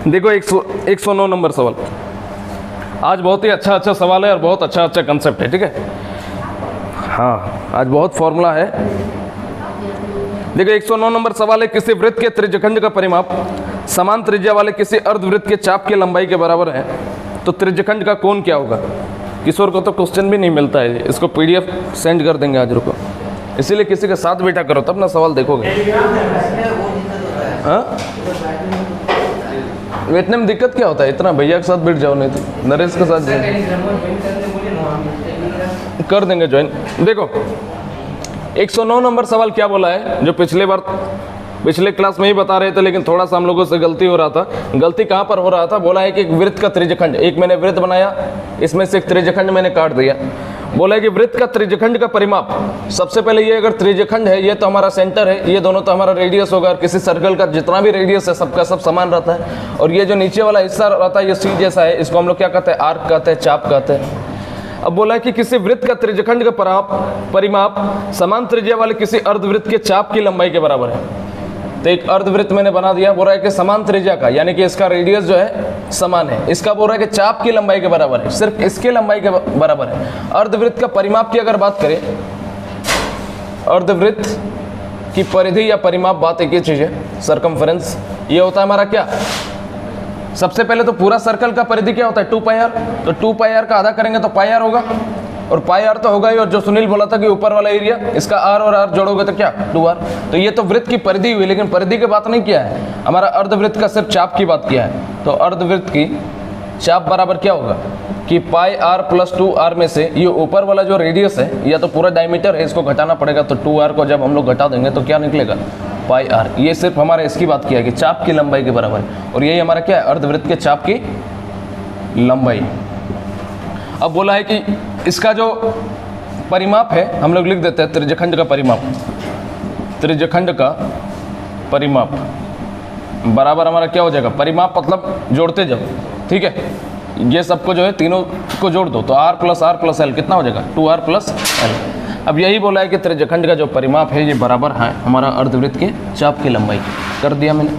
देखो 109 नंबर सवाल। आज बहुत ही अच्छा सवाल है और बहुत अच्छा कंसेप्ट है, ठीक है। हाँ, आज बहुत फॉर्मूला है। देखो 109 नंबर सवाल है, किसी वृत्त के त्रिज्यखंड का परिमाप समान त्रिज्या वाले किसी अर्धवृत्त के चाप की लंबाई के बराबर है, तो त्रिज्यखंड का कोण क्या होगा। किशोर को तो क्वेश्चन भी नहीं मिलता है, इसको पीडीएफ सेंड कर देंगे आज, रुको। इसीलिए किसी के साथ बैठा करो तब ना सवाल देखोगे। हाँ, बैठने में दिक्कत क्या होता है, इतना भैया के साथ बैठ जाओ, नहीं तो नरेश के साथ कर देंगे ज्वाइन। देखो 109 नंबर सवाल क्या बोला है, जो पिछले क्लास में ही बता रहे थे, लेकिन थोड़ा सा हम लोगों से गलती हो रहा था। गलती कहाँ पर हो रहा था, बोला है कि एक वृत्त का त्रिज्यखंड, एक मैंने वृत्त बनाया, इसमें से एक त्रिज्यखंड मैंने काट दिया। बोला है कि वृत्त का त्रिज्यखंड का परिमाप, सबसे पहले ये अगर त्रिज्यखंड है, ये तो हमारा सेंटर है, ये दोनों तो हमारा रेडियस होगा। और किसी सर्कल का जितना भी रेडियस है सबका सब समान रहता है। और ये जो नीचे वाला हिस्सा रहता है ये सी जैसा है, इसको हम लोग क्या कहते हैं, आर्क कहते हैं, चाप कहते हैं। अब बोला है कि किसी वृत्त का त्रिज्यखंड का परिमाप समान त्रिज्या वाले किसी अर्धवृत्त के चाप की लंबाई के बराबर है। तो एक अर्धवृत्त मैंने बना दिया, बोल रहा है कि समान त्रिज्या का, यानी कि इसका रेडियस जो है समान है। इसका बोल रहा है कि चाप की लंबाई के बराबर है, सिर्फ इसके लंबाई के बराबर है। अर्धवृत्त का परिमाप की अगर बात करें, अर्धवृत्त की परिधि या परिमाप बात एक ही चीज है, सरकमफेरेंस। ये होता है हमारा क्या, सबसे पहले तो पूरा सर्कल का परिधि क्या होता है, 2πr। तो 2πr का आधा करेंगे तो πr होगा, और πr तो होगा ही। और जो सुनील बोला था कि ऊपर वाला एरिया, इसका r और r जोड़ोगे तो क्या, 2r। तो ये तो वृत्त की परिधि हुई, लेकिन परिधि की बात नहीं किया है, हमारा अर्धवृत्त का सिर्फ चाप की बात किया है। तो अर्धवृत्त की चाप बराबर क्या होगा कि πr + 2r में से ये ऊपर वाला जो रेडियस है, या तो पूरा डायमीटर है, इसको घटाना पड़ेगा। तो 2r को जब हम लोग घटा देंगे तो क्या निकलेगा, πr। ये सिर्फ हमारे इसकी बात किया है कि चाप की लंबाई के बराबर है। और यही हमारा क्या है, अर्धवृत्त के चाप की लंबाई। अब बोला है कि इसका जो परिमाप है, हम लोग लिख देते हैं त्रिज्यखंड का परिमाप। त्रिज्यखंड का परिमाप बराबर हमारा क्या हो जाएगा, परिमाप मतलब जोड़ते जाओ, ठीक है। ये सबको जो है तीनों को जोड़ दो, तो r + r + l कितना हो जाएगा, 2r + l। अब यही बोला है कि त्रिज्यखंड का जो परिमाप है ये बराबर है हमारा अर्धवृत्त के चाप की लंबाई की। कर दिया मैंने।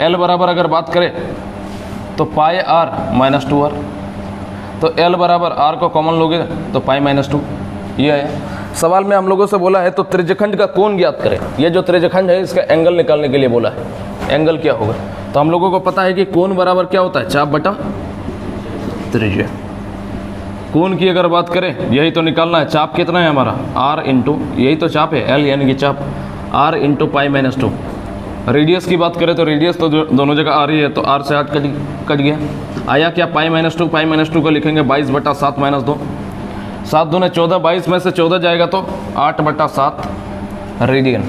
l बराबर अगर बात करें तो πr - 2r। तो l बराबर r को कॉमन लोगे तो π - 2। ये है सवाल में हम लोगों से बोला है तो त्रिज्यखंड का कोण ज्ञात करें। ये जो त्रिज्यखंड है इसका एंगल निकालने के लिए बोला है। एंगल क्या होगा, तो हम लोगों को पता है कि कोण बराबर क्या होता है, चाप बटा त्रिज्या। कोण की अगर बात करें, यही तो निकालना है, चाप कितना है हमारा, r इंटू, यही तो चाप है l यानी कि चाप, r इंटू π - 2। रेडियस की बात करें तो रेडियस तो दोनों जगह r ही है, तो r से 8 कट गया। आया क्या, π - 2, π - 2 को लिखेंगे 22/7 - 2। 7 दूने 14, 22 में से 14 जाएगा तो 8/7 रेडियन।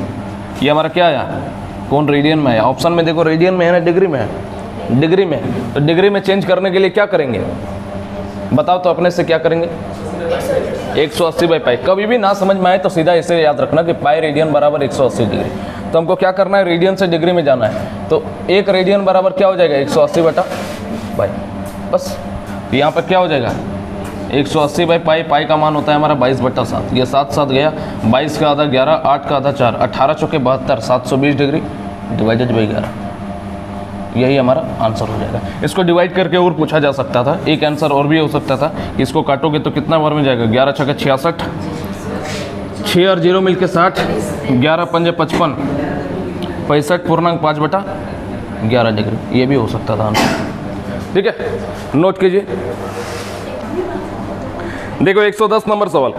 ये हमारा क्या आया, कौन रेडियन में आया। ऑप्शन में देखो रेडियन में है ना, डिग्री में है, डिग्री में। तो डिग्री में चेंज करने के लिए क्या करेंगे बताओ, तो अपने से क्या करेंगे, 180/π। कभी भी ना समझ में आए तो सीधा इसे याद रखना कि पाई रेडियन बराबर 180 डिग्री। तो हमको क्या करना है, रेडियन से डिग्री में जाना है। तो 1 रेडियन बराबर क्या हो जाएगा, 180/π। बस यहाँ पर क्या हो जाएगा, 180/π। पाई का मान होता है हमारा 22/7। ये 7 गया, 22 का आधा 11, 8 का आधा 4, 18 चौके 72, 720 डिग्री डिवाइडेड बाई 11। यही हमारा आंसर हो जाएगा। इसको डिवाइड करके और पूछा जा सकता था, एक आंसर और भी हो सकता था कि इसको काटोगे तो कितना बार में जाएगा, 11 छक्के 66, 6 और 0 मिलके 60, 11 पंजे 55, 65.5/11 डिग्री। ये भी हो सकता था आंसर, ठीक है। नोट कीजिए। देखो 110 नंबर सवाल,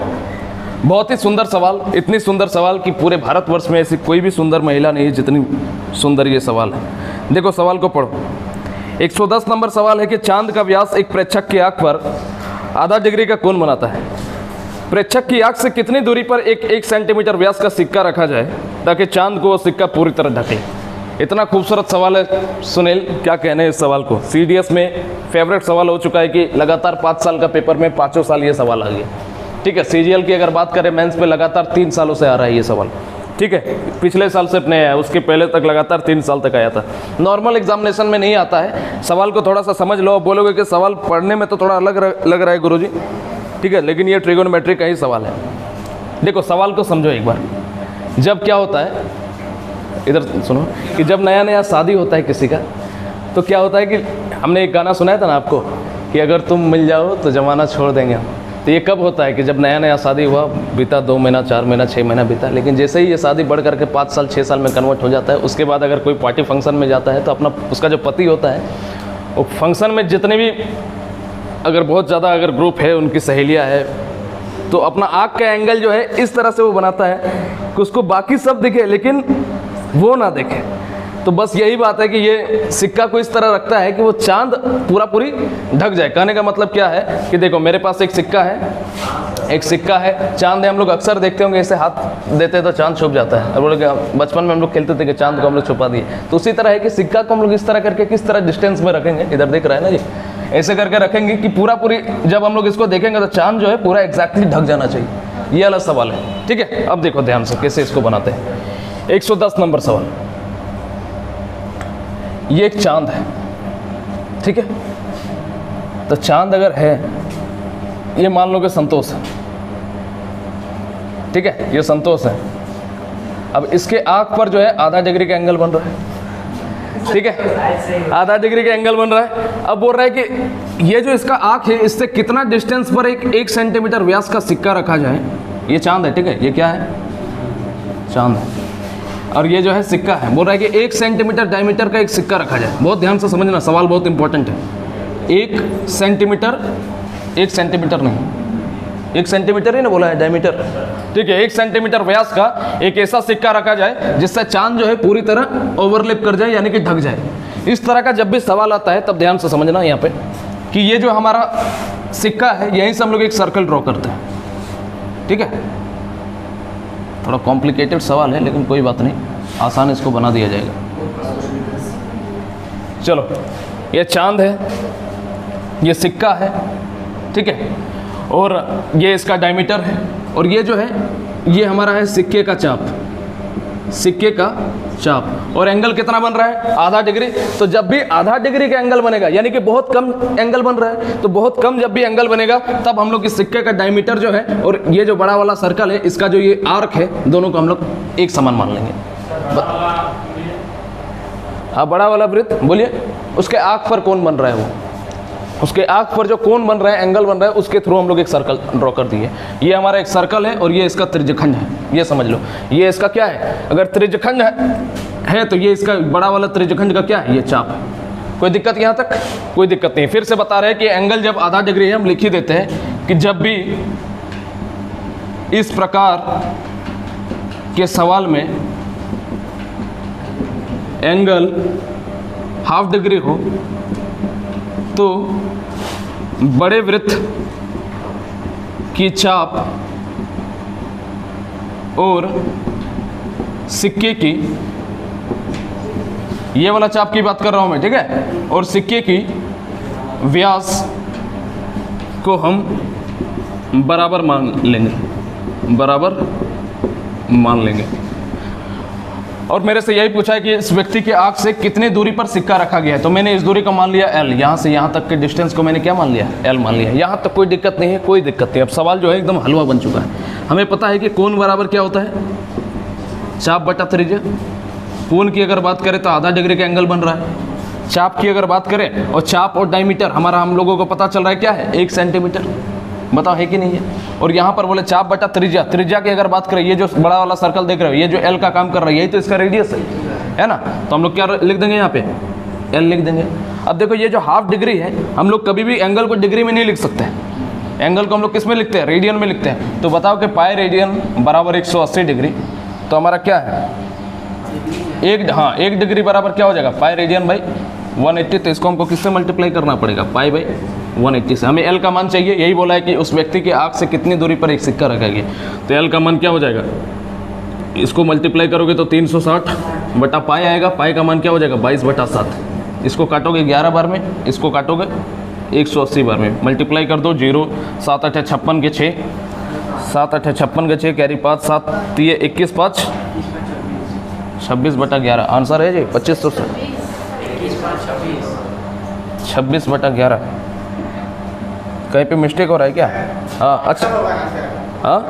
बहुत ही सुंदर सवाल, इतनी सुंदर सवाल कि पूरे भारतवर्ष में ऐसी कोई भी सुंदर महिला नहीं है जितनी सुंदर ये सवाल है। देखो सवाल को पढ़ो। 110 नंबर सवाल है कि चांद का व्यास एक प्रेक्षक की आंख पर आधा डिग्री का कोण बनाता है। प्रेक्षक की आंख से कितनी दूरी पर एक सेंटीमीटर व्यास का सिक्का रखा जाए ताकि चांद को वो सिक्का पूरी तरह ढके। इतना खूबसूरत सवाल है सुनील, क्या कहने हैं इस सवाल को। CDS में फेवरेट सवाल हो चुका है कि लगातार 5 साल का पेपर में 5 साल ये सवाल आ गया, ठीक है। CGL की अगर बात करें मेंस पे लगातार 3 सालों से आ रहा है ये सवाल, ठीक है। पिछले साल से अपने आया, उसके पहले तक लगातार 3 साल तक आया था। नॉर्मल एग्जामिनेशन में नहीं आता है। सवाल को थोड़ा सा समझ लो। बोलोगे कि सवाल पढ़ने में तो थोड़ा अलग लग रहा है गुरुजी, ठीक है, लेकिन ये ट्रिगोनोमेट्री का ही सवाल है। देखो सवाल को समझो एक बार। जब क्या होता है, इधर सुनो, कि जब नया नया शादी होता है किसी का, तो क्या होता है कि हमने एक गाना सुनाया था ना आपको कि अगर तुम मिल जाओ तो ज़माना छोड़ देंगे हम। तो ये कब होता है कि जब नया नया शादी हुआ, बीता 2 महीना 4 महीना 6 महीना बीता, लेकिन जैसे ही ये शादी बढ़ करके 5 साल 6 साल में कन्वर्ट हो जाता है, उसके बाद अगर कोई पार्टी फंक्शन में जाता है तो अपना उसका जो पति होता है वो फंक्शन में जितने भी अगर बहुत ज़्यादा अगर ग्रुप है, उनकी सहेलियाँ है, तो अपना आँख का एंगल जो है इस तरह से वो बनाता है कि उसको बाकी सब दिखे लेकिन वो ना देखे। तो बस यही बात है कि ये सिक्का को इस तरह रखता है कि वो चांद पूरी ढक जाए। कहने का मतलब क्या है कि देखो मेरे पास एक सिक्का है, चांद है, हम लोग अक्सर देखते होंगे ऐसे हाथ देते हैं तो चांद छुप जाता है। और वो लोग बचपन में हम लोग खेलते थे कि चांद को हम लोग छुपा दिए। तो उसी तरह है कि सिक्का को हम लोग इस तरह करके किस तरह डिस्टेंस में रखेंगे, इधर दिख रहा है ना जी, ऐसे करके रखेंगे कि पूरी जब हम लोग इसको देखेंगे तो चांद जो है पूरा एग्जैक्टली ढक जाना चाहिए। ये अलग सवाल है, ठीक है। अब देखो ध्यान से कैसे इसको बनाते हैं। 110 नंबर सवाल, ये एक चांद है, ठीक है। तो चांद अगर है, ये मान लो कि संतोष है, ठीक है, ये संतोष है। अब इसके आंख पर जो है आधा डिग्री का एंगल बन रहा है, ठीक है, आधा डिग्री का एंगल बन रहा है। अब बोल रहा है कि ये जो इसका आंख है, इससे कितना डिस्टेंस पर एक सेंटीमीटर व्यास का सिक्का रखा जाए। ये चांद है, ठीक है, ये क्या है, चांद है। और ये जो है सिक्का है, बोल रहा है कि 1 सेंटीमीटर डायमीटर का एक सिक्का रखा जाए। बहुत ध्यान से समझना, सवाल बहुत इंपॉर्टेंट है। 1 सेंटीमीटर, 1 सेंटीमीटर नहीं, 1 सेंटीमीटर ही ना बोला है, डायमीटर, ठीक है। 1 सेंटीमीटर व्यास का एक ऐसा सिक्का रखा जाए जिससे चांद जो है पूरी तरह ओवरलैप कर जाए, यानी कि ढक जाए। इस तरह का जब भी सवाल आता है तब ध्यान से समझना यहाँ पे कि ये जो हमारा सिक्का है, यहीं से हम लोग एक सर्कल ड्रॉ करते हैं, ठीक है। थोड़ा कॉम्प्लिकेटेड सवाल है लेकिन कोई बात नहीं, आसान इसको बना दिया जाएगा। चलो, ये चांद है, ये सिक्का है, ठीक है, और ये इसका डायमीटर है, और ये जो है ये हमारा है सिक्के का चाप, सिक्के का चाप। और एंगल कितना बन रहा है, आधा डिग्री। तो जब भी आधा डिग्री का एंगल बनेगा, यानी कि बहुत कम एंगल बन रहा है, तो बहुत कम जब भी एंगल बनेगा तब हम लोग इस सिक्के का डायमीटर जो है और ये जो बड़ा वाला सर्कल है, इसका जो ये आर्क है, दोनों को हम लोग एक समान मान लेंगे। हाँ, बड़ा वाला वृत्त बोलिए, उसके आँख पर कौन बन रहा है, वो उसके आँख पर जो कोण बन रहा है, एंगल बन रहा है, उसके थ्रू हम लोग एक सर्कल ड्रॉ कर दिए। ये हमारा एक सर्कल है और ये इसका त्रिज्यखंड है, ये समझ लो। ये इसका क्या है, अगर त्रिज्यखंड है तो ये इसका बड़ा वाला त्रिज्यखंड का क्या है, ये चाप है। कोई दिक्कत यहाँ तक, कोई दिक्कत नहीं। फिर से बता रहे हैं कि एंगल जब आधा डिग्री है, हम लिख ही देते हैं कि जब भी इस प्रकार के सवाल में एंगल हाफ डिग्री हो तो बड़े वृत्त की चाप और सिक्के की, ये वाला चाप की बात कर रहा हूं मैं, ठीक है, और सिक्के की व्यास को हम बराबर मान लेंगे, बराबर मान लेंगे। और मेरे से यही पूछा है कि इस व्यक्ति के आंख से कितनी दूरी पर सिक्का रखा गया है, तो मैंने इस दूरी को मान लिया L। यहाँ से यहाँ तक के डिस्टेंस को मैंने क्या मान लिया, L मान लिया। यहाँ तक कोई दिक्कत नहीं है, कोई दिक्कत नहीं। अब सवाल जो है एकदम हलवा बन चुका है। हमें पता है कि कोण बराबर क्या होता है, चाप बटा त्रिज्या। कोण की अगर बात करें तो आधा डिग्री का एंगल बन रहा है। चाप की अगर बात करें, और चाप और डायमीटर हमारा हम लोगों को पता चल रहा है क्या है, 1 सेंटीमीटर। बताओ है कि नहीं है। और यहाँ पर बोले चाप बटा त्रिज्या, त्रिज्या की अगर बात करें, ये जो बड़ा वाला सर्कल देख रहे हो, ये जो L का काम कर रहा है, यही तो इसका रेडियस है ना। तो हम लोग क्या लिख देंगे, यहाँ पे L लिख देंगे। अब देखो ये जो हाफ डिग्री है, हम लोग कभी भी एंगल को डिग्री में नहीं लिख सकते। एंगल को हम लोग किस में लिखते हैं, रेडियन में लिखते हैं। तो बताओ कि पाई रेडियन बराबर 180 डिग्री। तो हमारा क्या है, 1 डिग्री बराबर क्या हो जाएगा, पाई रेडियन बाई 180। तो इसको हमको किससे मल्टीप्लाई करना पड़ेगा, पाई बाई 180 से। हमें L का मान चाहिए, यही बोला है कि उस व्यक्ति के आँख से कितनी दूरी पर एक सिक्का रखा गया। तो L का मान क्या हो जाएगा, इसको मल्टीप्लाई करोगे तो 360 बटा पाई आएगा। पाई का मान क्या हो जाएगा, 22/7। इसको काटोगे 11 बार में, इसको काटोगे 180 बार में, मल्टीप्लाई कर दो। 0 7 8 56 के 6, 7 8 56 के 6, कैरी 5 7 3 21 5 26/11 आंसर है जी 2500 26/11। कहीं पे मिस्टेक हो रहा है क्या? हाँ अच्छा, हाँ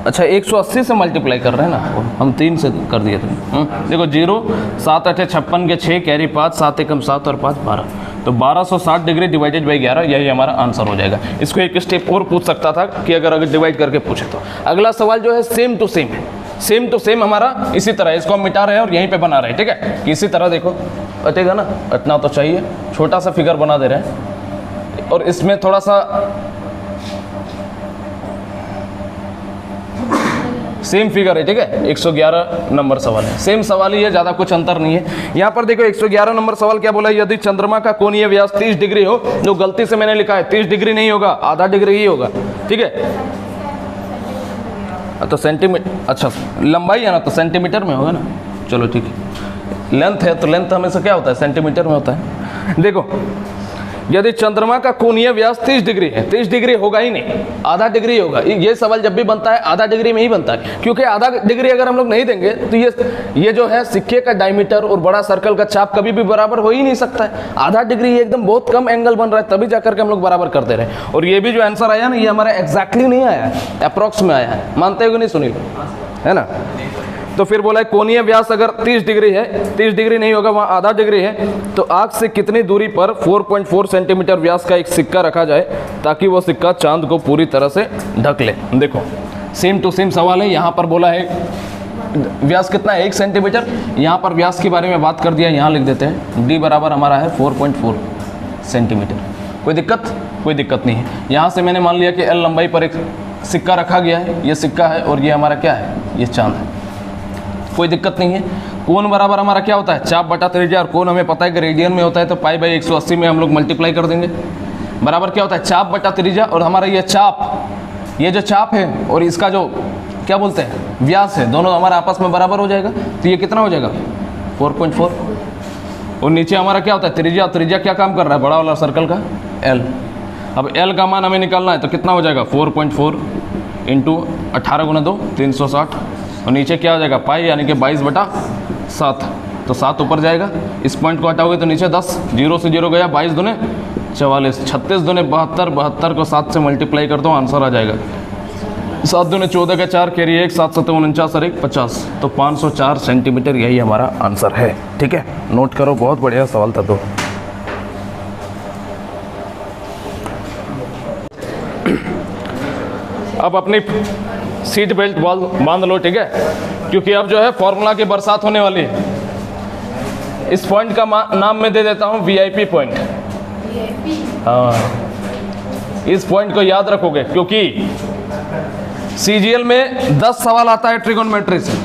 अच्छा 180 से मल्टीप्लाई कर रहे हैं ना, हम 3 से कर दिए थे। देखो 0 7 8 56 के 6 कैरी 5 7 एकम 7 और 5 12, तो 1260 डिग्री डिवाइडेड बाई 11, यही हमारा आंसर हो जाएगा। इसको एक स्टेप और पूछ सकता था कि अगर डिवाइड करके पूछे तो। अगला सवाल जो है सेम टू सेम है, सेम टू सेम हमारा इसी तरह, इसको हम मिटा रहे हैं और यहीं पे बना रहे हैं, ठीक है। कि इसी तरह देखो अटेगा ना, अटना तो चाहिए, छोटा सा फिगर बना दे रहे हैं और इसमें थोड़ा सा सेम फिगर है, ठीक है। 111 नंबर सवाल है, सेम सवाल ही है, ज़्यादा कुछ अंतर नहीं है। यहाँ पर देखो 111 नंबर सवाल क्या बोला, यदि चंद्रमा का कोणीय व्यास 30 डिग्री हो, जो गलती से मैंने लिखा है 30 डिग्री नहीं होगा, आधा डिग्री ही होगा, ठीक है। तो सेंटीमीटर, अच्छा लंबाई है ना तो सेंटीमीटर में होगा ना, चलो ठीक है। लेंथ है तो लेंथ हमेशा क्या होता है, सेंटीमीटर में होता है। देखो यदि चंद्रमा का कोणीय व्यास 30 डिग्री है, 30 डिग्री होगा ही नहीं, आधा डिग्री होगा। ये सवाल जब भी बनता है आधा डिग्री में ही बनता है, क्योंकि आधा डिग्री अगर हम लोग नहीं देंगे तो ये जो है सिक्के का डायमीटर और बड़ा सर्कल का चाप कभी भी बराबर हो ही नहीं सकता है। आधा डिग्री एकदम बहुत कम एंगल बन रहा है, तभी जाकर के हम लोग बराबर कर दे रहे हैं। और ये भी जो आंसर आया ना, ये हमारा एग्जैक्टली नहीं आया है, अप्रॉक्स में आया है, मानते हो कि नहीं सुनील, है ना। तो फिर बोला है कोणीय व्यास अगर 30 डिग्री है, 30 डिग्री नहीं होगा, वहाँ आधा डिग्री है, तो आग से कितनी दूरी पर 4.4 सेंटीमीटर व्यास का एक सिक्का रखा जाए ताकि वो सिक्का चांद को पूरी तरह से ढक ले। देखो सेम टू सेम सवाल है, यहाँ पर बोला है व्यास कितना है 1 सेंटीमीटर, यहाँ पर व्यास के बारे में बात कर दिया, यहाँ लिख देते हैं d बराबर हमारा है 4.4 सेंटीमीटर। कोई दिक्कत? कोई दिक्कत नहीं है। यहाँ से मैंने मान लिया कि l लंबाई पर एक सिक्का रखा गया है, ये सिक्का है और ये हमारा क्या है, ये चांद है, कोई दिक्कत नहीं है। कोण बराबर हमारा क्या होता है, चाप बटा त्रिज्या, और कोण हमें पता है कि रेडियन में होता है, तो पाई बाई 180 में हम लोग मल्टीप्लाई कर देंगे। बराबर क्या होता है, चाप बटा त्रिज्या, और हमारा ये चाप, ये जो चाप है और इसका जो क्या बोलते हैं व्यास है, दोनों हमारा आपस में बराबर हो जाएगा, तो ये कितना हो जाएगा 4.4। और नीचे हमारा क्या होता है त्रिज्या, त्रिज्या क्या काम कर रहा है, बड़ा वाला सर्कल का L। अब L का मान हमें निकालना है, तो कितना हो जाएगा 4.4 इंटू 18 गुना 2 360, और नीचे क्या हो जाएगा पाई, यानी कि 22/7, तो 7 ऊपर जाएगा। इस पॉइंट को हटाओगे तो नीचे 10, 0 से 0 गया, 22 दूने 44, 36 दूने 72, 72 को 7 से मल्टीप्लाई कर दो, आंसर आ जाएगा 7 दूने 14 का 4 कैरी 1, 7 7 49 और 1 50, तो 504 सेंटीमीटर, यही हमारा आंसर है, ठीक है। नोट करो, बहुत बढ़िया सवाल था। तो अब अपनी सीट बेल्ट बांध लो, ठीक है, क्योंकि अब जो है फॉर्मूला की बरसात होने वाली है। इस पॉइंट का नाम मैं दे देता हूँ VIP पॉइंट। हाँ, इस पॉइंट को याद रखोगे, क्योंकि CGL में 10 सवाल आता है ट्रिगोनोमेट्री से,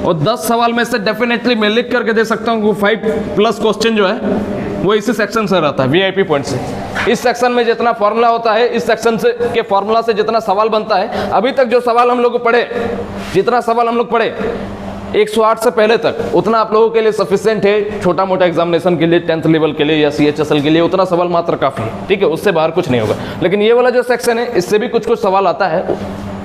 और 10 सवाल में से डेफिनेटली मैं लिख करके दे सकता हूँ कि 5+ क्वेश्चन जो है वो इसी सेक्शन से रहता है, VIP पॉइंट से। इस सेक्शन में जितना फॉर्मूला होता है, इस सेक्शन से के फॉर्मूला से जितना सवाल बनता है, अभी तक जो सवाल हम लोग पढ़े, जितना सवाल हम लोग पढ़े 108 से पहले तक, उतना आप लोगों के लिए सफिशिएंट है, छोटा मोटा एग्जामिनेशन के लिए, 10th लेवल के लिए या CHSL के लिए, उतना सवाल मात्र काफ़ी है, ठीक है, उससे बाहर कुछ नहीं होगा। लेकिन ये वाला जो सेक्शन है, इससे भी कुछ कुछ सवाल आता है,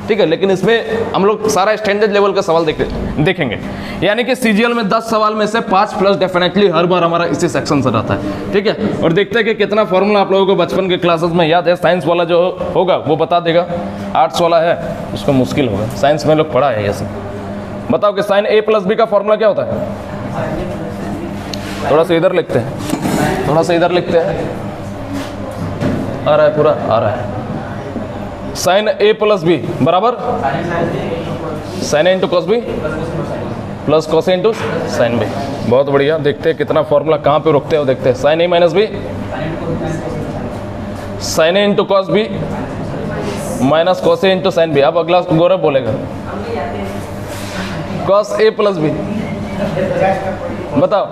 ठीक है, लेकिन इसमें हम लोग सारा स्टैंडर्ड लेवल का सवाल देखेंगे। यानी कि CGL में 10 सवाल में से 5+ डेफिनेटली हर बार हमारा इसी सेक्शन से रहता है, ठीक है। और देखते हैं कि कितना फॉर्मूला आप लोगों को बचपन के क्लासेस में याद है। साइंस वाला जो होगा वो बता देगा, आर्ट्स वाला है उसको मुश्किल होगा, साइंस में लोग पढ़ा है ये सब। बताओ कि sin A + B का फॉर्मूला क्या होता है, थोड़ा सा इधर लिखते हैं, थोड़ा सा इधर लिखते हैं, आ रहा है पूरा, आ रहा है। sin A + B बराबर sin A × cos B plus cos A × sin B। बहुत बढ़िया, देखते हैं कितना फॉर्मूला कहाँ पे रुकते हो, देखते हैं। sin A - B sin A × cos B minus cos A × sin B। अब अगला गौरव बोलेगा cos A + B, बताओ।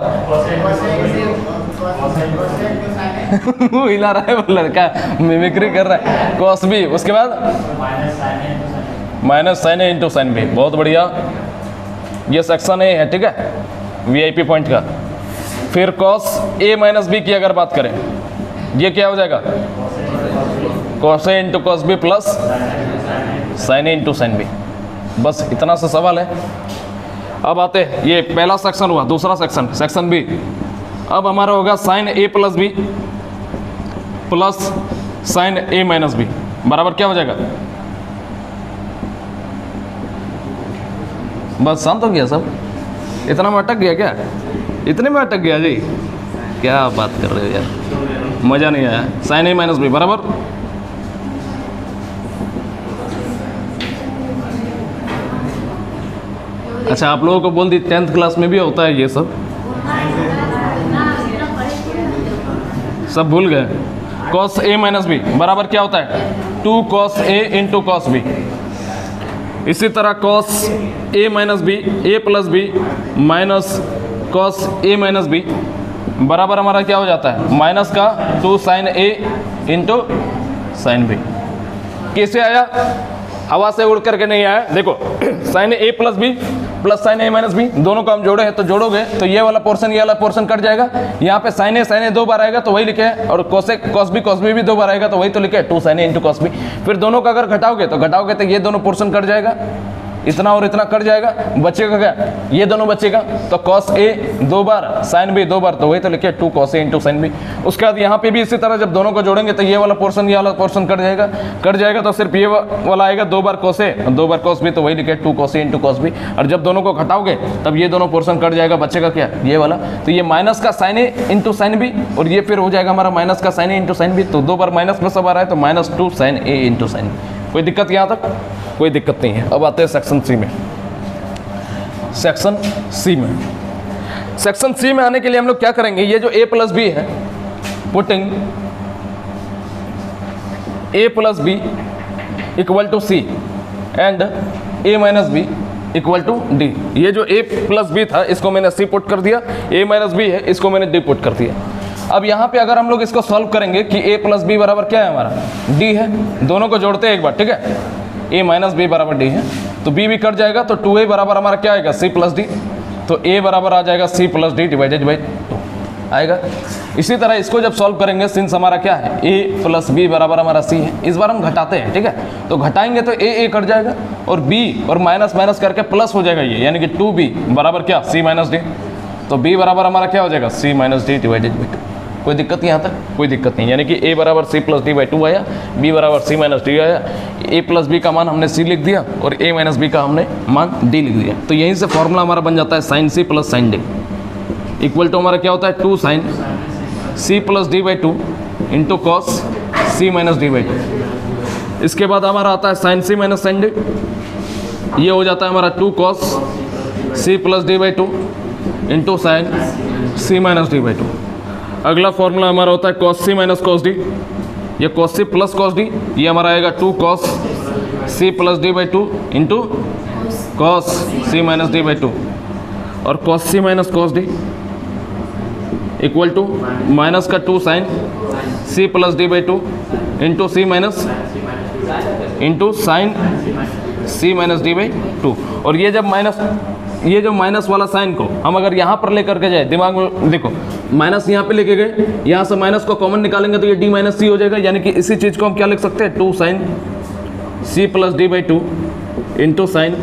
वो हिला रहा है वो लड़का, मिमिक्री कर रहा है। cos B, उसके बाद minus sin A × sin B। बहुत बढ़िया, ये सेक्शन A है, ठीक है, VIP पॉइंट का। फिर cos A - B की अगर बात करें, ये क्या हो जाएगा cos A × cos B plus sin A × sin B। बस इतना सा सवाल है। अब आते हैं, ये पहला सेक्शन हुआ, दूसरा सेक्शन B। अब हमारा होगा sin A + B plus sin A - B बराबर क्या हो जाएगा बस शांत हो गया सब? इतना में अटक गया क्या? इतने में अटक गया जी? क्या बात कर रहे हो यार, मज़ा नहीं आया। साइन ए माइनस बी बराबर, अच्छा आप लोगों को बोल दी 10th क्लास में भी होता है ये सब भूल गए। कॉस ए माइनस बी बराबर क्या होता है? 2 cos A into cos B. इसी तरह cos A minus B, A plus B minus cos A minus B बराबर हमारा क्या हो जाता है? माइनस का 2 sign A into sine B. कैसे आया? हवा से उड़ करके नहीं आया। देखो sign A plus B plus sign A minus B दोनों को हम जोड़े हैं, तो जोड़ोगे तो ये वाला पोर्शन कट जाएगा। यहाँ पे साइन ए 2 बार आएगा तो वही लिखे, और कॉस बी भी 2 बार आएगा तो वही तो लिखे 2 sign A into cos B. फिर दोनों का अगर घटाओगे तो ये दोनों पोर्शन कट जाएगा, इतना और इतना कट जाएगा, बचेगा क्या? ये दोनों बचेगा। तो cos A 2 bar sine B 2 बार तो वही तो लिखे 2 cos A into sine B. उसके बाद यहाँ पे भी इसी तरह जब दोनों को जोड़ेंगे तो ये वाला पोर्शन कट जाएगा तो सिर्फ ये वाला आएगा 2 बार cos A 2 bar cos B तो वही लिखे 2 cos A into cos B. और जब दोनों को घटाओगे तब ये दोनों पोर्शन कट जाएगा, बचेगा क्या? ये वाला। तो ये माइनस का sign A into sine B और ये फिर हो जाएगा हमारा माइनस का sign A into sine B. तो 2 बार माइनस में सब आ रहा है तो minus 2 sign A into sine B. कोई दिक्कत यहाँ तक? कोई दिक्कत नहीं है। अब आते हैं सेक्शन सी में। सेक्शन सी में आने के लिए हम लोग क्या करेंगे? ये जो a प्लस बी है, putting a plus B equal to C and a minus B equal to D. ये जो a प्लस बी था इसको मैंने c पुट कर दिया, a माइनस बी है इसको मैंने d पुट कर दिया। अब यहाँ पे अगर हम लोग इसको सॉल्व करेंगे कि a प्लस बी बराबर क्या है हमारा? d है। दोनों को जोड़ते हैं एक बार, ठीक है? a माइनस बी बराबर d है तो b भी कट जाएगा तो 2a बराबर हमारा क्या आएगा? c plus D. तो a बराबर आ जाएगा c plus D divided by 2 आएगा। इसी तरह इसको जब सॉल्व करेंगे सिंस हमारा क्या है? a प्लस बी बराबर हमारा c है। इस बार हम घटाते हैं, ठीक है? तो घटाएंगे तो a कट जाएगा और b और माइनस माइनस करके प्लस हो जाएगा ये, यानी कि 2b बराबर क्या? c minus D. तो b बराबर हमारा क्या हो जाएगा? c minus D divided by 2। कोई दिक्कत यहाँ तक? कोई दिक्कत नहीं। यानी कि a बराबर c प्लस डी बाई 2 आया, b बराबर c माइनस डी आया, a प्लस बी का मान हमने c लिख दिया और a माइनस बी का हमने मान d लिख दिया। तो यहीं से फॉर्मूला हमारा बन जाता है sine c plus sine D equal to हमारा क्या होता है? 2 sine c plus D by 2 into cos c minus D by 2। इसके बाद हमारा आता है sine c minus sine D, ये हो जाता है हमारा 2 cos c plus D by 2 into sine c minus D by 2। अगला फॉर्मूला हमारा होता है cos C minus cos D, ये cos C plus cos D, ये हमारा आएगा 2 cos C plus D by 2 into cos C minus D by 2 और cos C minus cos D equal to minus का 2 sine C plus D by 2 into C minus into sine C minus D by 2। और ये जो minus वाला sign को हम अगर यहाँ पर लेकर के जाए, दिमाग में देखो माइनस यहाँ पे लेके गए, यहाँ से माइनस को कॉमन निकालेंगे तो ये d माइनस सी हो जाएगा। यानी कि इसी चीज़ को हम क्या लिख सकते हैं? 2 sine C plus D by 2 into sine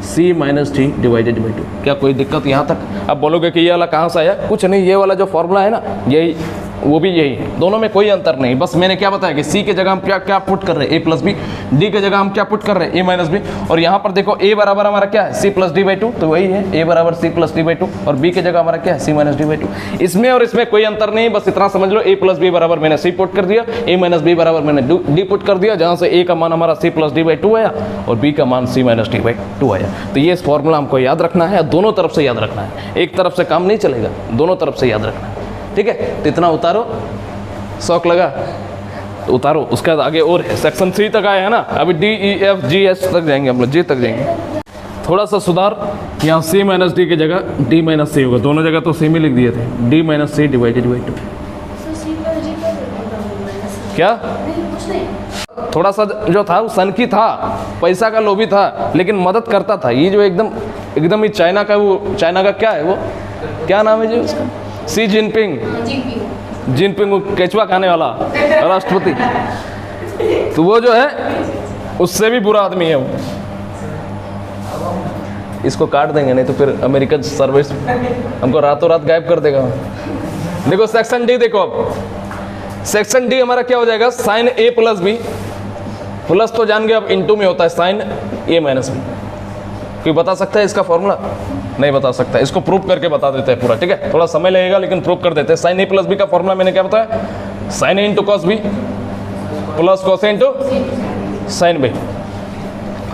C minus D divided by 2। क्या कोई दिक्कत यहाँ तक? अब बोलोगे कि ये वाला कहाँ से आया? कुछ नहीं, ये वाला जो फॉर्मूला है ना, यही वो भी यही है, दोनों में कोई अंतर नहीं। बस मैंने क्या बताया कि c के जगह हम क्या पुट कर रहे हैं? a plus B. d के जगह हम क्या पुट कर रहे हैं? a minus B. और यहाँ पर देखो a बराबर हमारा क्या है? c प्लस डी बाई 2, तो वही है a बराबर c प्लस डी बाई 2 और b के जगह हमारा क्या है? c minus D by 2। इसमें और इसमें कोई अंतर नहीं, बस इतना समझ लो a प्लस बी बराबर मैंने c पुट कर दिया, a माइनस बी बराबर मैंने d पुट कर दिया, जहाँ से a का मान हमारा c प्लस डी बाई 2 आया और b का मान c माइनस डी बाई 2 आया। तो ये फॉर्मूला हमको याद रखना है, दोनों तरफ से याद रखना है, एक तरफ से काम नहीं चलेगा, दोनों तरफ से याद रखना है, ठीक है? तो इतना उतारो, शौक लगा तो उतारो। उसके बाद आगे और है, सेक्शन सी तक आए हैं ना, अभी D E F G H तक जाएंगे हम लोग, जी तक जाएंगे। थोड़ा सा सुधार, यहाँ सी माइनस डी की जगह डी माइनस सी होगा, दोनों जगह तो सेम ही लिख दिए थे, D minus C divided by 2। क्या थोड़ा सा जो था वो सनकी था, पैसा का लोभी था, लेकिन मदद करता था। ये जो एकदम ही चाइना का, वो चाइना का क्या है, वो क्या नाम है जी उसका? सी जिनपिंग, जिनपिंग केचुआ खाने वाला राष्ट्रपति, तो वो जो है उससे भी बुरा आदमी है वो। इसको काट देंगे, नहीं तो फिर अमेरिकन सर्विस हमको रातों रात गायब कर देगा। देखो सेक्शन डी, देखो अब सेक्शन डी हमारा क्या हो जाएगा? Sine A plus B, plus तो जान गए, अब इंटू में होता है साइन ए माइनस बी। कोई बता सकता है इसका फॉर्मूला? नहीं बता सकता। इसको प्रूव करके बता देते हैं पूरा, ठीक है, थोड़ा समय लगेगा लेकिन प्रूव कर देते हैं। साइन ए प्लस बी का फॉर्मूला मैंने क्या बताया? Sine A into cos B plus cos A into sine B.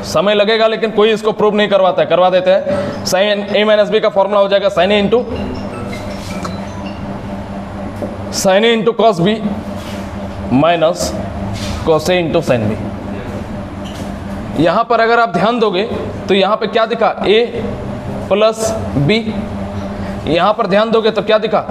समय लगेगा लेकिन कोई इसको प्रूव नहीं करवाता है, करवा देते हैं। साइन ए माइनस बी का फॉर्मूला हो जाएगा sine A into cos B minus cos A into sine B. यहां पर अगर आप ध्यान दोगे तो यहां पे क्या दिखा? a plus B. यहां पर ध्यान दोगे तो क्या दिखा?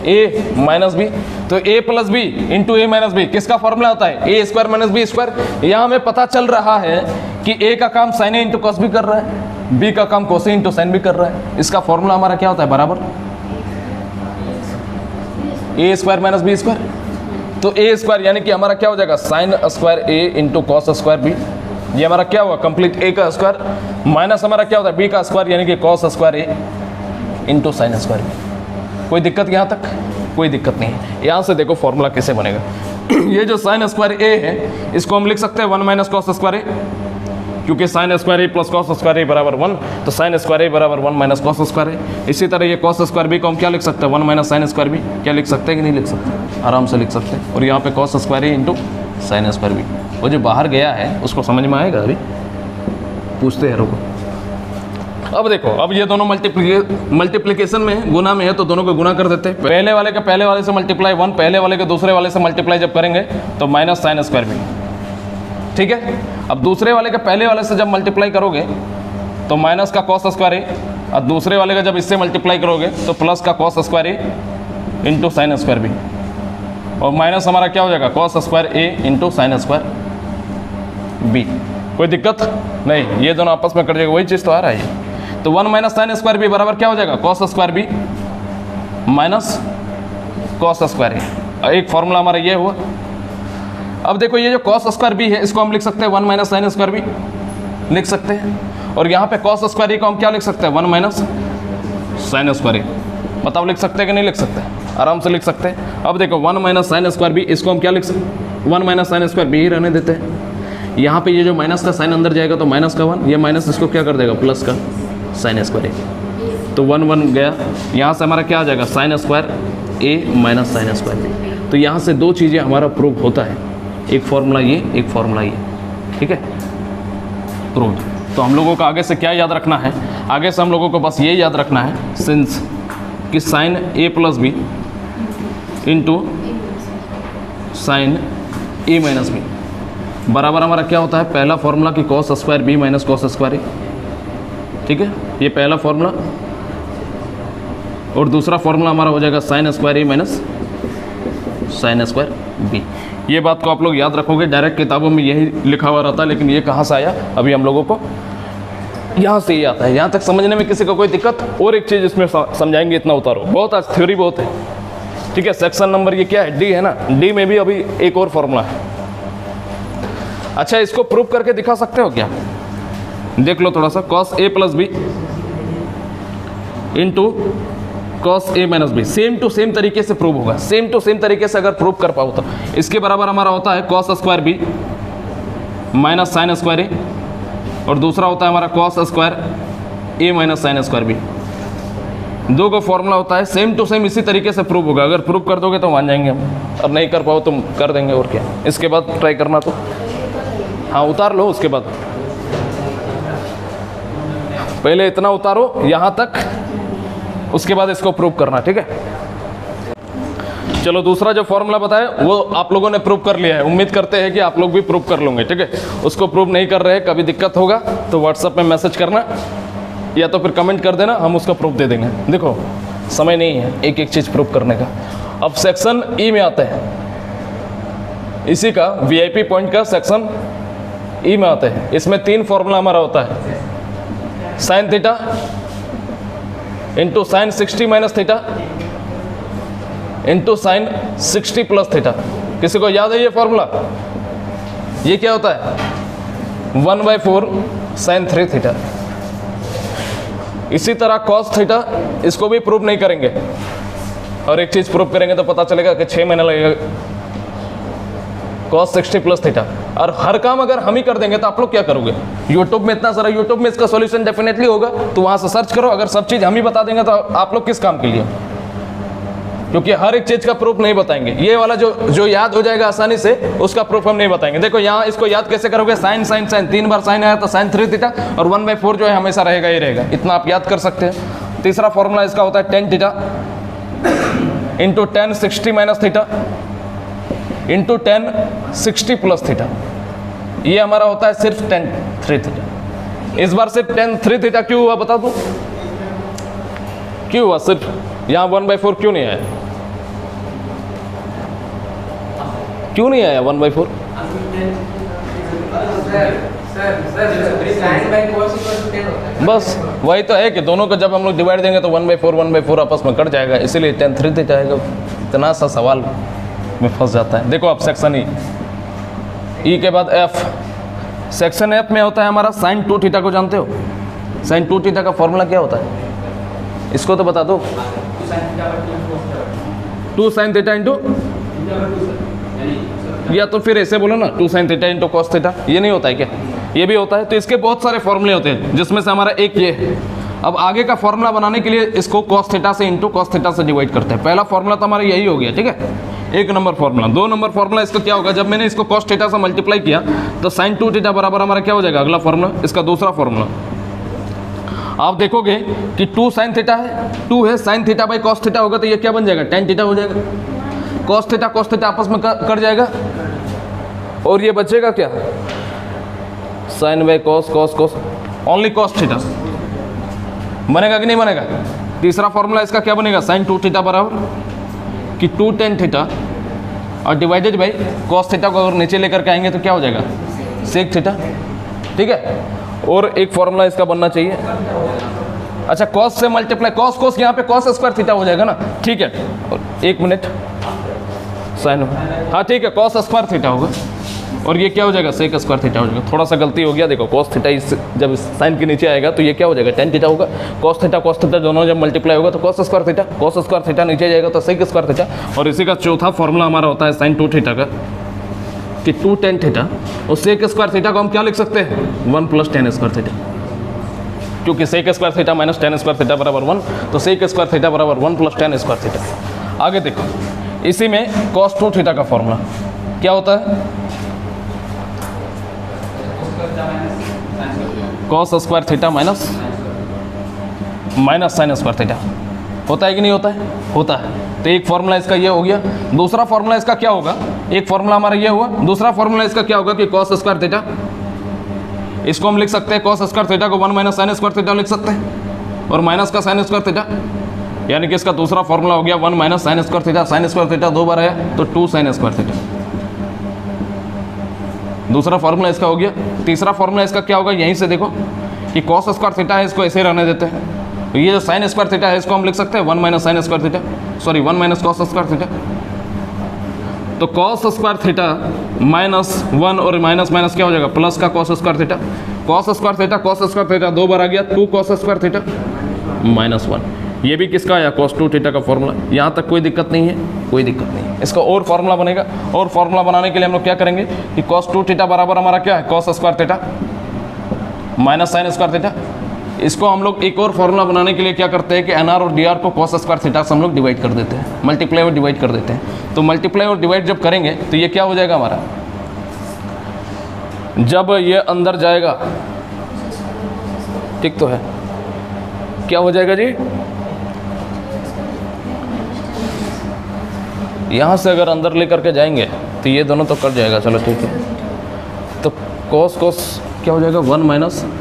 a minus B. तो a plus B into A minus B किसका फॉर्मूला होता है? A square minus B square. यहां हमें पता चल रहा है कि a का काम sign A into cos B कर रहा है, b का काम कोस ए इंटू साइन बी कर रहा है। इसका फॉर्मूला हमारा क्या होता है? बराबर ए स्क्वायर माइनस बी स्क्वायर। तो ए स्क्वायर यानी कि हमारा क्या हो जाएगा? साइन स्क्वायर ए इंटू कॉस स्क्वायर बी। ये हमारा क्या हुआ? कंप्लीट ए का स्क्वायर माइनस हमारा क्या होता है? बी का स्क्वायर यानी कि कॉस स्क्वायर ए इंटू साइन स्क्वायर बी। कोई दिक्कत यहाँ तक? कोई दिक्कत नहीं है। यहाँ से देखो फॉर्मूला कैसे बनेगा। ये जो साइन स्क्वायर ए है इसको हम लिख सकते हैं 1 माइनस कॉस स्क्वायर ए, क्योंकि साइन स्क्वायर ए प्लस कॉस स्क्वायर ए बराबर 1, तो साइन स्क्वायर ए बराबर 1 माइनस कॉस स्क्वायर ए। इसी तरह ये कॉस स्क्वायर बी को हम क्या लिख सकते हैं? 1 माइनस साइन स्क्वायर बी। क्या लिख सकते हैं कि नहीं लिख सकते? आराम से लिख सकते हैं। और यहाँ पे कॉस स्क्वायर ए इंटू साइन स्क्वायर बी। वो जो बाहर गया है उसको समझ में आएगा? अभी पूछते हैं, रुको। अब देखो, अब ये दोनों मल्टीप्लिकेशन में है, गुना में है, तो दोनों को गुना कर देते हैं। पहले वाले का पहले वाले से मल्टीप्लाई 1, पहले वाले के दूसरे वाले से मल्टीप्लाई जब करेंगे तो माइनस साइन स्क्वायर बी, ठीक है। अब दूसरे वाले के पहले वाले से जब मल्टीप्लाई करोगे तो माइनस का कॉस स्क्वायर ए, और दूसरे वाले का जब इससे मल्टीप्लाई करोगे तो प्लस का कॉस स्क्वायर ए इंटू साइन स्क्वायर बी, और माइनस हमारा क्या हो जाएगा? कॉस स्क्वायर ए इंटू साइन स्क्वायर बी। कोई दिक्कत नहीं, ये दोनों आपस में कट जाएगा, वही चीज़ तो आ रहा है। तो 1 माइनस साइन स्क्वायर बी बराबर क्या हो जाएगा? Cos square B minus cos square A. एक फॉर्मूला हमारा ये हुआ। अब देखो ये जो कॉस स्क्वायर बी है इसको हम लिख सकते हैं 1 माइनस साइन स्क्वायर बी लिख सकते हैं, और यहाँ पे कॉस स्क्वायर ए को हम क्या लिख सकते हैं? 1 माइनस साइन स्क्वायर ए। बताओ लिख सकते हैं कि नहीं लिख सकते? आराम से लिख सकते हैं। अब देखो 1 माइनस साइन स्क्वायर बी, इसको हम क्या लिख सकते? 1 माइनस साइन स्क्वायर बी ही रहने देते हैं। यहाँ पे ये जो माइनस का साइन अंदर जाएगा तो माइनस का 1, ये माइनस इसको क्या कर देगा? प्लस का साइन स्क्वायर ए। तो 1 1 गया, यहाँ से हमारा क्या आ जाएगा? Sign square A minus sine square B. तो यहाँ से दो चीज़ें हमारा प्रूव होता है, एक फॉर्मूला ये, एक फॉर्मूला ये, ठीक है, प्रूव। तो हम लोगों को आगे से क्या याद रखना है? आगे से हम लोगों को बस ये याद रखना है, सिंस कि sine A plus B into sine A minus B बराबर हमारा क्या होता है? पहला फॉर्मूला कि cos square B minus cos square A, ठीक है, ये पहला फॉर्मूला। और दूसरा फॉर्मूला हमारा हो जाएगा sign square A minus sine square B. ये बात को आप लोग याद रखोगे, डायरेक्ट किताबों में यही लिखा हुआ रहता है, लेकिन ये कहाँ से आया? अभी हम लोगों को यहाँ से ही आता है। यहाँ तक समझने में किसी को कोई दिक्कत? और एक चीज़ इसमें समझाएंगे, इतना उतारो, बहुत आज थ्योरी बहुत है, ठीक है। सेक्शन नंबर ये क्या है? डी है ना, डी में भी अभी एक और फॉर्मूला है। अच्छा, इसको प्रूव करके दिखा सकते हो क्या? देख लो थोड़ा सा, cos A plus B into cos A minus B, same to same तरीके से प्रूव होगा। सेम टू सेम तरीके से अगर प्रूव कर पाओ तो इसके बराबर हमारा होता है cos square B minus sine square A, और दूसरा होता है हमारा cos square A minus sine square B. दो का फॉर्मूला होता है, सेम टू सेम इसी तरीके से प्रूव होगा। अगर प्रूव कर दोगे तो मान जाएंगे हम, और नहीं कर पाओ तो कर देंगे, और क्या। इसके बाद ट्राई करना तो हाँ उतार लो, उसके बाद पहले इतना उतारो यहाँ तक, उसके बाद इसको प्रूव करना, ठीक है। चलो दूसरा जो फॉर्मूला बताया वो आप लोगों ने प्रूव कर लिया है, उम्मीद करते हैं कि आप लोग भी प्रूव कर लोगे, ठीक है। उसको प्रूव नहीं कर रहे, कभी दिक्कत होगा तो व्हाट्सएप में मैसेज करना या तो फिर कमेंट कर देना, हम उसका प्रूफ दे देंगे। देखो समय नहीं है एक एक चीज़ प्रूफ करने का। अब सेक्शन ई में आते हैं, इसी का वीआईपी पॉइंट का सेक्शन ई में आते हैं। इसमें तीन फॉर्मूला हमारा होता है, sine theta into sine 60 minus theta into sine 60 plus theta. किसी को याद है ये फॉर्मूला? ये क्या होता है? 1/4 साइन 3 थीटा। इसी तरह कॉस थीटा, इसको भी प्रूव नहीं करेंगे, और एक चीज़ प्रूव करेंगे तो पता चलेगा कि 6 महीना लगेगा। कॉस 60 प्लस थीटा और हर काम अगर हम ही कर देंगे तो आप लोग क्या करोगे? यूट्यूब में इतना सारा, यूट्यूब में इसका सॉल्यूशन डेफिनेटली होगा, तो वहाँ से सर्च करो। अगर सब चीज़ हम ही बता देंगे तो आप लोग किस काम के लिए? क्योंकि हर एक चीज़ का प्रूफ नहीं बताएंगे। ये वाला जो याद हो जाएगा आसानी से, उसका प्रूफ हम नहीं बताएंगे। देखो यहाँ इसको याद कैसे करोगे? साइन साइन साइन, 3 बार साइन आया तो साइन 3 थीटा, और 1/4 जो है हमेशा रहेगा ही रहेगा। इतना आप याद कर सकते हैं। तीसरा फॉर्मूला इसका होता है tan theta into tan 60 minus theta into tan 60 plus theta. ये हमारा होता है सिर्फ tan 3 थीटा। इस बार सिर्फ tan 3 थीटा क्यों हुआ बता दूं? क्यों हुआ? सिर्फ यहाँ 1/4 क्यों नहीं आया? क्यों नहीं आया 1/4? बस वही तो है कि दोनों को जब हम लोग डिवाइड देंगे तो 1/4 आपस में कट जाएगा, इसीलिए tan 3 थीटा आएगा। इतना सा सवाल में फंस जाता है। देखो आप सेक्शन ई के बाद एफ, सेक्शन एफ में होता है हमारा साइन 2 थीटा को जानते हो? साइन 2 थीटा का फॉर्मूला क्या होता है? इसको तो बता दो। 2 साइन थीटा इंटू, या तो फिर ऐसे बोलो ना 2 sine theta into cos theta. ये नहीं होता है क्या? ये भी होता है। तो इसके बहुत सारे फॉर्मूले होते हैं, जिसमें से हमारा एक ये है। अब आगे का फॉर्मूला बनाने के लिए इसको कॉस थीटा से इंटू कॉस थीटा से डिवाइड करते हैं। पहला फॉर्मूला तो हमारा यही हो गया, ठीक है, 1 नंबर फॉर्मूला। 2 नंबर फॉर्मूला इसका क्या होगा? जब मैंने इसको कॉस थीटा से मल्टीप्लाई किया तो साइन 2 थीटा बराबर हमारा क्या हो जाएगा? अगला फॉर्मूला, इसका दूसरा फॉर्मूला आप देखोगे कि 2 साइन थीटा है, 2 है, sine theta by cos theta होगा तो ये क्या बन जाएगा? tan थीटा हो जाएगा। कॉस थीटा आपस में कट जाएगा, और ये बचेगा क्या? Sine by cos, cos cos, only cos theta. बनेगा कि नहीं बनेगा? तीसरा फॉर्मूला इसका क्या बनेगा? साइन 2 थीटा बराबर कि 2 tan थीटा और डिवाइडेड बाई कॉस थीटा को अगर नीचे लेकर के आएंगे तो क्या हो जाएगा? सेक थीटा, ठीक है। और एक फॉर्मूला इसका बनना चाहिए, अच्छा, कॉस से मल्टीप्लाई, कॉस यहाँ पे कॉस स्क्वायर थीटा हो जाएगा ना, ठीक है। और 1 मिनट, साइन, हाँ ठीक है, कॉस स्क्वायर थीटा होगा, और ये क्या हो जाएगा? सेक स्क्वायर थीटा हो जाएगा। थोड़ा सा गलती हो गया, देखो कॉस थीटा जब साइन के नीचे आएगा तो ये क्या हो जाएगा? tan थीटा होगा। कॉस थीटा दोनों जब मल्टीप्लाई होगा तो कॉस स्क्वायर थीटा नीचे जाएगा तो सेक स्क्वायर थीटा। और इसी का चौथा फॉर्मूला हमारा होता है साइन 2 थीटा का कि 2 tan थीटा, और सेक स्क्वायर थीटा को हम क्या लिख सकते हैं? 1 + tan स्क्वायर थीटा, क्योंकि sec square theta minus tan square theta बराबर 1, तो सेक स्क्वायर थीटा बराबर 1 + tan स्क्वायर थीटा। आगे देखो, इसी में cos 2 थीटा का फॉर्मूला क्या होता है? cos square theta minus sine square theta होता है कि नहीं होता है? होता है। तो एक फॉर्मूला इसका ये हो गया। दूसरा फॉर्मूला इसका क्या होगा? एक फॉर्मूला हमारा ये हुआ, दूसरा फॉर्मूला इसका क्या होगा कि cos स्क्वायर थीटा, इसको हम लिख सकते हैं cos स्क्वायर थीटा को 1 - sin स्क्वायर थीटा लिख सकते हैं, और माइनस का sin स्क्वायर थीटा, यानी कि इसका दूसरा फॉर्मूला हो गया 1 - sin square theta. sin square theta 2 बार है तो 2 sin स्क्वायर थीटा, दूसरा फॉर्मूला इसका हो गया। तीसरा फॉर्मूला इसका क्या होगा? यहीं से देखो कि cos स्क्वायर थीटा है, इसको ऐसे रहने देते हैं, तो ये जो sin स्क्वायर थीटा है इसको हम लिख सकते हैं 1 - sin square theta, sorry 1 - cos square theta. तो cos स्क्वायर थीटा -1 और माइनस माइनस क्या हो जाएगा? प्लस का cos square theta. cos square theta 2 बार आ गया, 2 cos स्क्वायर थीटा -1। ये भी किसका आया? cos 2 थीटा का फॉर्मूला। यहाँ तक कोई दिक्कत नहीं है, कोई दिक्कत नहीं है। इसका और फॉर्मूला बनेगा, और फॉर्मूला बनाने के लिए हम लोग क्या करेंगे कि cos 2 थीटा बराबर हमारा क्या है? cos square theta minus sin square theta. इसको हम लोग एक और फॉर्मूला बनाने के लिए क्या करते हैं कि NR और DR को cos स्क्वायर थीटा से हम लोग डिवाइड कर देते हैं, मल्टीप्लाई और डिवाइड कर देते हैं। तो मल्टीप्लाई और डिवाइड जब करेंगे तो ये क्या हो जाएगा हमारा? जब ये अंदर जाएगा, ठीक तो है, क्या हो जाएगा जी? यहाँ से अगर अंदर लेकर के जाएंगे तो ये दोनों तो कट जाएगा, चलो ठीक है। तो cos क्या हो जाएगा? 1 -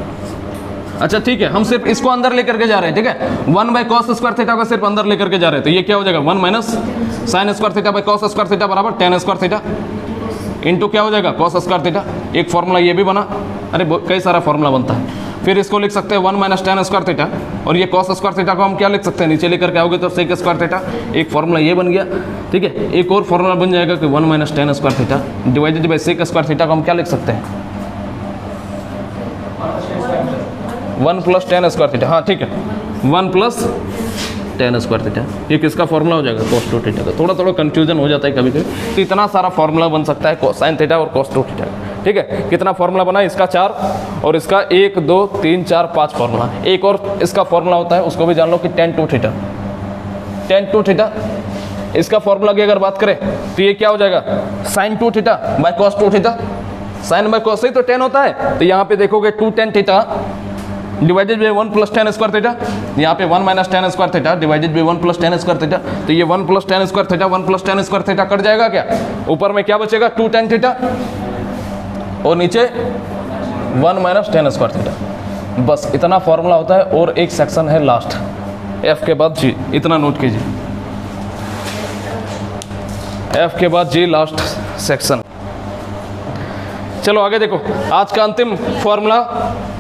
अच्छा ठीक है, हम सिर्फ इसको अंदर लेकर के जा रहे हैं, ठीक है। 1/cos स्क्वायर थीटा को सिर्फ अंदर लेकर के जा रहे हैं, तो ये क्या हो जाएगा? 1 - sin square theta by cos square theta बराबर tan स्क्वायर थीटा इंटू क्या हो जाएगा? cos square theta. एक फॉर्मूला ये भी बना, अरे कई सारा फॉर्मूला बनता है। फिर इसको लिख सकते हैं 1 - tan स्क्वायर थीटा, और ये cos स्क्वायर थीटा को हम क्या लिख सकते हैं? नीचे लेकर के आओगे तो sec स्क्वायर थीटा। एक फॉर्मूला ये बन गया, ठीक है। एक और फॉर्मूला बन जाएगा कि 1 - tan square theta divided by sec square theta को हम क्या लिख सकते हैं? 1 + tan स्क्वायर थीटा, हाँ ठीक है, 1 + tan स्क्वायर थीटा। ये किसका फॉर्मूला हो जाएगा? cos 2 थीटा का। थोड़ा कंफ्यूजन हो जाता है कभी कभी, तो इतना सारा फॉर्मूला बन सकता है sin थीटा और cos 2 थीटा। ठीक है, कितना फॉर्मूला बना इसका 4 और इसका 1 2 3 4 5 फॉर्मूला। एक और इसका फॉर्मूला होता है, उसको भी जान लो कि tan 2 थीटा। tan 2 थीटा इसका फॉर्मूला की अगर बात करें तो ये क्या हो जाएगा, sin 2 theta by cos 2 theta. Sine by cos से तो tan होता है, तो यहाँ पे देखोगे 2 tan theta divided by 1 plus tan square theta. यहाँ पे 1 minus tan square theta divided by 1 plus tan square theta. तो ये 1 plus tan square theta 1 plus tan square theta cut जाएगा क्या, ऊपर में क्या बचेगा 2 tan थीटा और नीचे 1 माइनस tan स्क्वायर थीटा। बस इतना फॉर्मूला होता है। और एक सेक्शन है लास्ट, एफ के बाद जी, इतना नोट कीजिए, एफ के बाद जी लास्ट सेक्शन। चलो आगे देखो, आज का अंतिम फॉर्मूला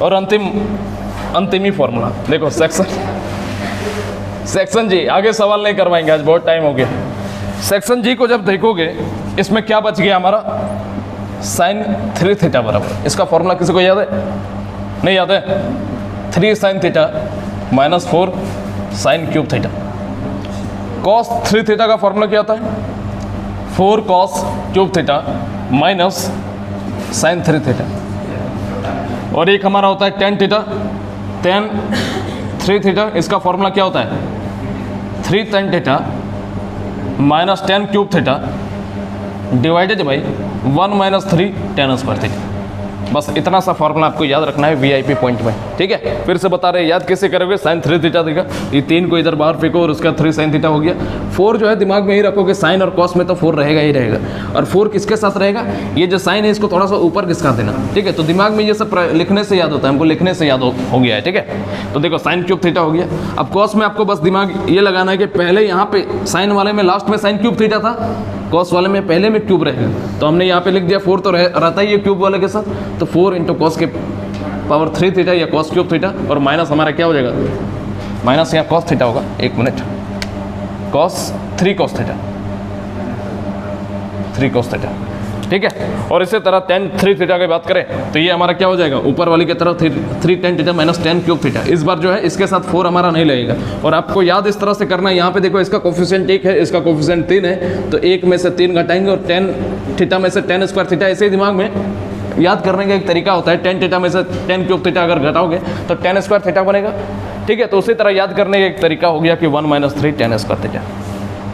और अंतिम ही फॉर्मूला देखो, सेक्शन जी। आगे सवाल नहीं करवाएंगे आज, बहुत टाइम हो गया। सेक्शन जी को जब देखोगे इसमें क्या बच गया हमारा, sin 3 थीटा बराबर, इसका फॉर्मूला किसी को याद है, नहीं याद है, 3 sin theta minus 4 sin cube theta. cos 3 theta का फॉर्मूला क्या होता है, 4 cos cube theta minus sin 3 theta. और एक हमारा होता है tan थीटा, tan 3 थीटा, इसका फॉर्मूला क्या होता है 3 tan theta minus tan cube theta divided by 1 minus 3 tan square theta. बस इतना सा फॉर्मूला आपको याद रखना है वीआईपी पॉइंट में, ठीक है। फिर से बता रहे हैं, याद कैसे करोगे, sin 3 थीटा देगा, ये 3 को इधर बाहर फेंको और उसका 3 sin थीटा हो गया। 4 जो है दिमाग में ही रखोगे, साइन और कॉस में तो 4 रहेगा ही रहेगा। और 4 किसके साथ रहेगा, ये जो साइन है इसको थोड़ा सा ऊपर खिसका देना, ठीक है। तो दिमाग में ये सब लिखने से याद होता है, हमको लिखने से याद हो गया है, ठीक है। तो देखो sin क्यूब थीटा हो गया। अब कॉस में आपको बस दिमाग ये लगाना है कि पहले यहाँ पे साइन वाले में लास्ट में sin क्यूब थीटा था, कॉस वाले में पहले में क्यूब रहेगा। तो हमने यहाँ पे लिख दिया 4 तो रहता ही है क्यूब वाले के साथ, तो 4 इंटू कॉस के पावर 3 थीटा या कॉस क्यूब थीटा, और माइनस हमारा क्या हो जाएगा, माइनस यहाँ कॉस थीटा होगा, एक minute, cos 3 cos theta, 3 cos theta, ठीक है। और इसी तरह tan 3 थीटा की बात करें तो ये हमारा क्या हो जाएगा, ऊपर वाली की तरफ 3 tan theta minus tan cube theta. इस बार जो है इसके साथ 4 हमारा नहीं लगेगा। और आपको याद इस तरह से करना है, यहाँ पे देखो इसका कोफिशिएंट 1 है, इसका कोफिशिएंट 3 है, तो 1 में से 3 घटाएंगे और tan थीटा में से tan स्क्वायर थीटा। ऐसे ही दिमाग में याद करने का एक तरीका होता है, tan थीटा में से tan क्यूब थीटा अगर घटाओगे तो tan स्क्वायर थीटा बनेगा, ठीक है। तो उसी तरह याद करने का एक तरीका हो गया कि 1 माइनस 3 tan स्क्वायर थीटा।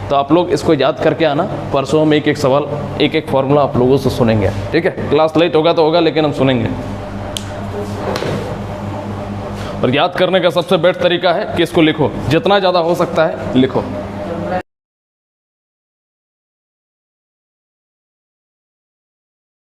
तो आप लोग इसको याद करके आना, परसों में एक सवाल एक फॉर्मूला आप लोगों से सुनेंगे, ठीक है। क्लास लेट होगा तो होगा, लेकिन हम सुनेंगे। और याद करने का सबसे बेस्ट तरीका है कि इसको लिखो, जितना ज़्यादा हो सकता है लिखो।